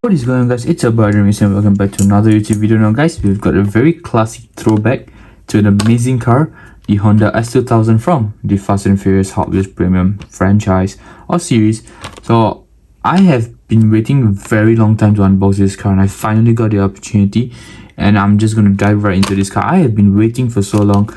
What is going on, guys? It's your boy RdnRacing and welcome back to another YouTube video. Now guys, we've got a very classic throwback to an amazing car, the Honda S2000 from the Fast and Furious Hot Wheels Premium franchise or series. So I have been waiting a very long time to unbox this car and I finally got the opportunity, and I'm just going to dive right into this car. I have been waiting for so long to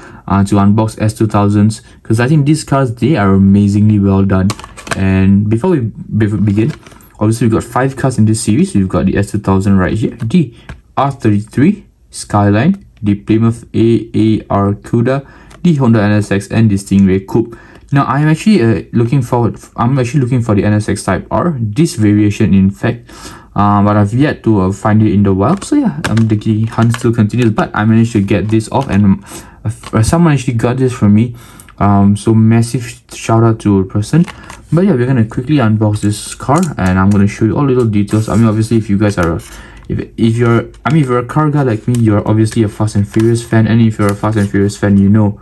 unbox S2000s because I think these cars, they are amazingly well done. And before we begin, obviously we've got 5 cars in this series. We've got the S2000 right here, the R33 Skyline, the Plymouth AAR Cuda, the Honda NSX, and the Stingray Coupe. Now I'm actually looking for the NSX Type R, this variation in fact, but I've yet to find it in the wild. So yeah, the hunt still continues, but I managed to get this off, and someone actually got this for me. So massive shout out to a person. But yeah, we're gonna quickly unbox this car and I'm gonna show you all little details. I mean, obviously if you guys are if you're a car guy like me, you're obviously a Fast and Furious fan, and if you're a Fast and Furious fan, you know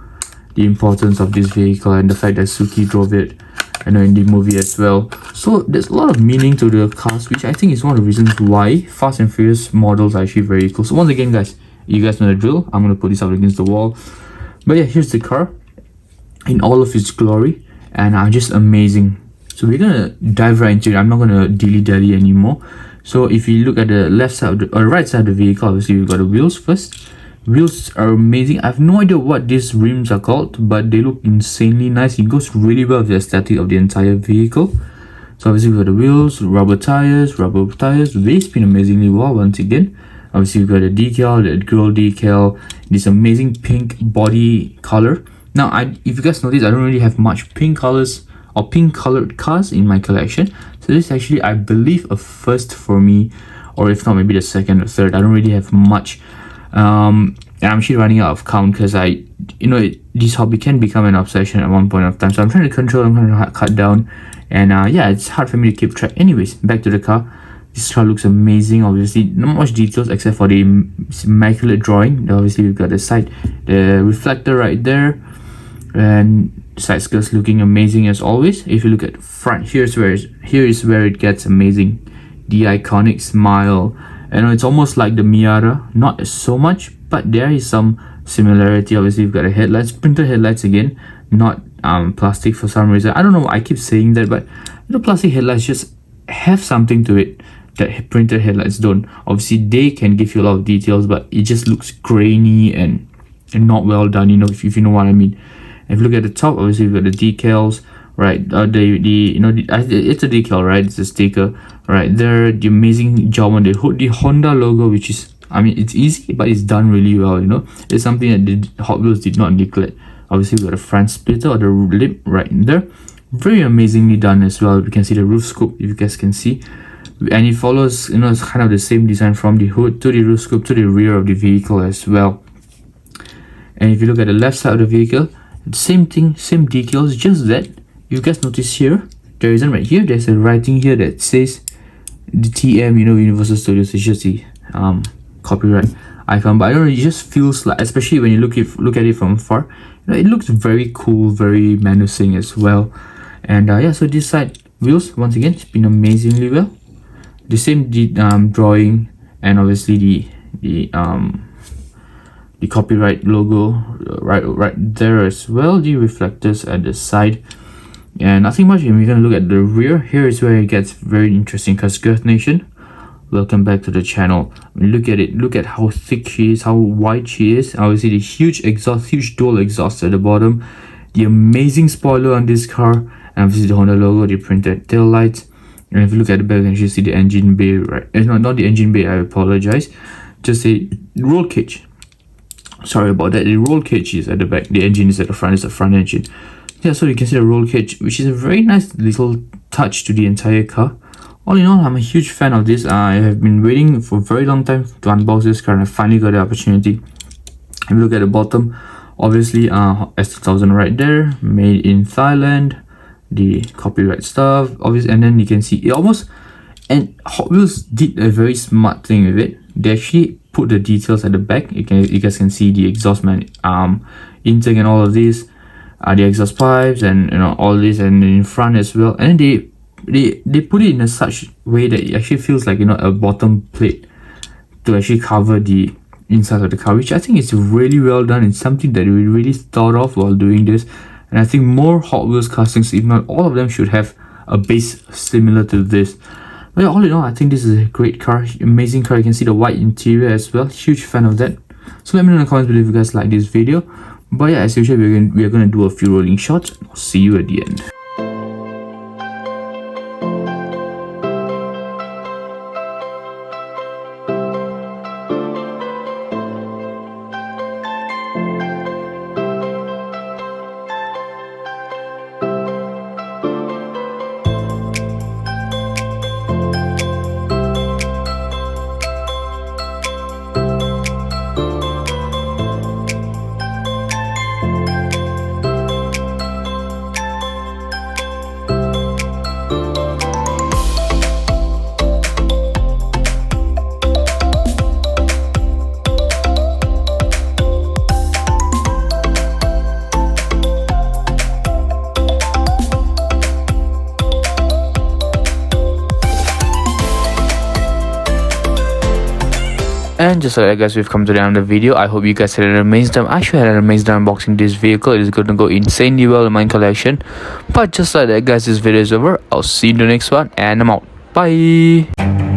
the importance of this vehicle and the fact that Suki drove it, you know, in the movie as well. So there's a lot of meaning to the cars, which I think is one of the reasons why Fast and Furious models are actually very cool. So once again, guys, you guys know the drill. I'm gonna put this up against the wall. But yeah, here's the car in all of its glory, and just amazing. So we're gonna dive right into it. I'm not gonna dilly-dally anymore. So if you look at the left side of the, or right side of the vehicle, obviously we've got the wheels first. Wheels are amazing. I have no idea what these rims are called, but they look insanely nice. It goes really well with the aesthetic of the entire vehicle. So obviously we've got the wheels, rubber tires. They spin amazingly well once again. Obviously we've got the decal, the grill decal, this amazing pink body color. Now, if you guys notice, I don't really have much pink colors or pink colored cars in my collection. So this is actually, I believe, a first for me, or if not, maybe the second or third. I don't really have much. And I'm actually running out of count because this hobby can become an obsession at one point of time. So I'm trying to control, I'm trying to cut down. And yeah, it's hard for me to keep track. Anyways, back to the car. This car looks amazing. Obviously, not much details except for the immaculate drawing. Obviously, we've got the reflector right there, and side skirts looking amazing as always. If you look at front, here is where it gets amazing. The iconic smile, and it's almost like the Miata, not so much, but there is some similarity. Obviously, you've got the headlights, printed headlights again, not plastic for some reason. I don't know why I keep saying that, but the plastic headlights just have something to it that printed headlights don't. Obviously, they can give you a lot of details, but it just looks grainy and not well done, if you know what I mean. If you look at the top, obviously we've got the decals, right? It's a decal, right? It's a sticker right there. The amazing job on the hood, the Honda logo, which is, I mean, it's easy, but it's done really well. It's something that the Hot Wheels did not neglect. Obviously we've got a front splitter or the lip right there, very amazingly done as well. We can see the roof scoop, if you guys can see, and it follows, it's kind of the same design from the hood to the roof scoop to the rear of the vehicle as well. And if you look at the left side of the vehicle, same thing, same decals, just that you guys notice here, there isn't right here, there's a writing here that says the TM, Universal Studios. It's just the copyright icon, but I don't know, it just feels like, especially when you look at it from far, it looks very cool, very menacing as well. And yeah, so this side wheels, once again, it's been amazingly well. The same drawing, and obviously the copyright logo right there as well. The reflectors at the side, and nothing much. And we're gonna look at the rear. Here is where it gets very interesting, because Girth Nation, welcome back to the channel. I mean, look at it, look at how thick she is, how wide she is. Obviously the huge dual exhaust at the bottom, the amazing spoiler on this car, and obviously the Honda logo, the printed tail lights. And if you look at the back, you can actually see the engine bay, right? Not the engine bay, I apologize, just a roll cage. Sorry about that. The roll cage is at the back, the engine is at the front. It's the front engine. Yeah, so you can see the roll cage, which is a very nice little touch to the entire car. All in all, I'm a huge fan of this. I have been waiting for a very long time to unbox this car, and I finally got the opportunity. If you look at the bottom, obviously S2000 right there, made in Thailand, the copyright stuff, obviously, and then you can see it almost, and Hot Wheels did a very smart thing with it. They actually put the details at the back. You guys can see the exhaust intake and all of this, the exhaust pipes, and all this, and in front as well. And then they they put it in a such way that it actually feels like, you know, a bottom plate to actually cover the inside of the car, which I think is really well done. It's something that we really thought of while doing this, and I think more Hot Wheels castings, if not all of them, should have a base similar to this. But yeah, all in all, I think this is a great car, amazing car. You can see the white interior as well. Huge fan of that. So let me know in the comments below if you guys like this video. But yeah, as usual, we are gonna do a few rolling shots. I'll see you at the end. And just like that, guys, we've come to the end of the video. I hope you guys had an amazing time. I sure had an amazing time unboxing this vehicle. It is going to go insanely well in my collection. But just like that, guys, this video is over. I'll see you in the next one, and I'm out. Bye.